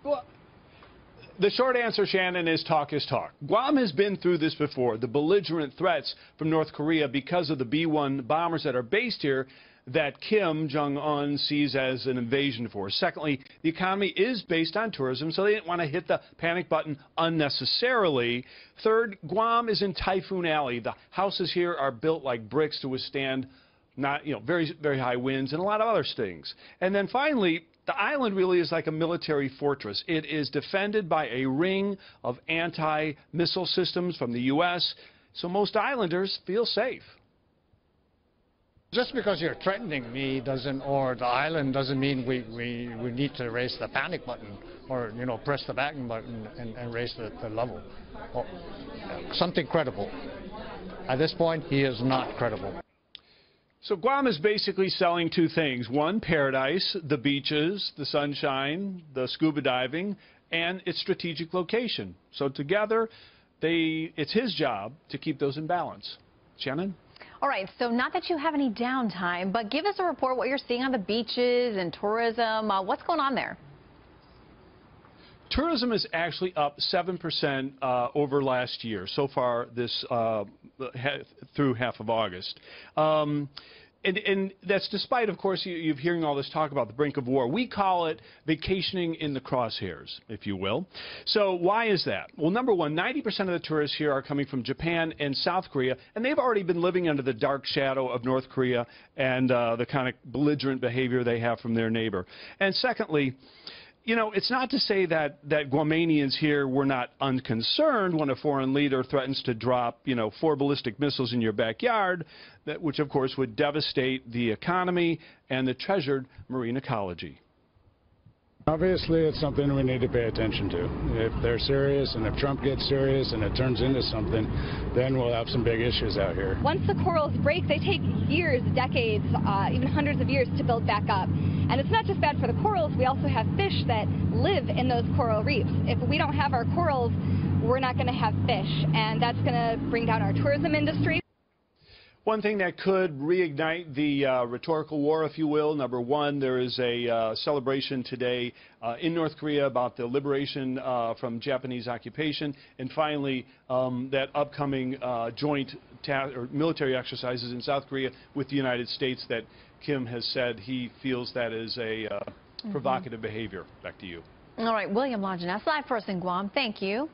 Well, the short answer, Shannon, is talk is talk. Guam has been through this before, the belligerent threats from North Korea because of the B-1 bombers that are based here that Kim Jong-un sees as an invasion force. Secondly, the economy is based on tourism, so they didn't want to hit the panic button unnecessarily. Third, Guam is in Typhoon Alley. The houses here are built like bricks to withstand very, very high winds and a lot of other things. And then finally, the island really is like a military fortress. It is defended by a ring of anti-missile systems from the U.S., so most islanders feel safe. Just because you're threatening me or the island doesn't mean we need to raise the panic button or, press the backing button and raise the level. Or something credible. At this point, he is not credible. So Guam is basically selling two things. One, paradise, the beaches, the sunshine, the scuba diving, and its strategic location. So together, it's his job to keep those in balance. Shannon? All right, so not that you have any downtime, but give us a report what you're seeing on the beaches and tourism. What's going on there? Tourism is actually up 7% over last year, so far this through half of August. And that's despite, of course, you're hearing all this talk about the brink of war. We call it vacationing in the crosshairs, if you will. So why is that? Well, number one, 90% of the tourists here are coming from Japan and South Korea, and they've already been living under the dark shadow of North Korea and the kind of belligerent behavior they have from their neighbor. And secondly, it's not to say that Guamanians here were not unconcerned when a foreign leader threatens to drop, 4 ballistic missiles in your backyard, which, of course, would devastate the economy and the treasured marine ecology. Obviously, it's something we need to pay attention to. If they're serious and if Trump gets serious and it turns into something, then we'll have some big issues out here. Once the corals break, they take years, decades, even hundreds of years to build back up. And it's not just bad for the corals, we also have fish that live in those coral reefs. If we don't have our corals, we're not going to have fish, and that's going to bring down our tourism industry. One thing that could reignite the rhetorical war, if you will, number one, there is a celebration today in North Korea about the liberation from Japanese occupation, and finally, that upcoming joint military exercises in South Korea with the United States that Kim has said he feels that is a provocative behavior. Back to you. All right, William Lajeunesse, live for us in Guam. Thank you.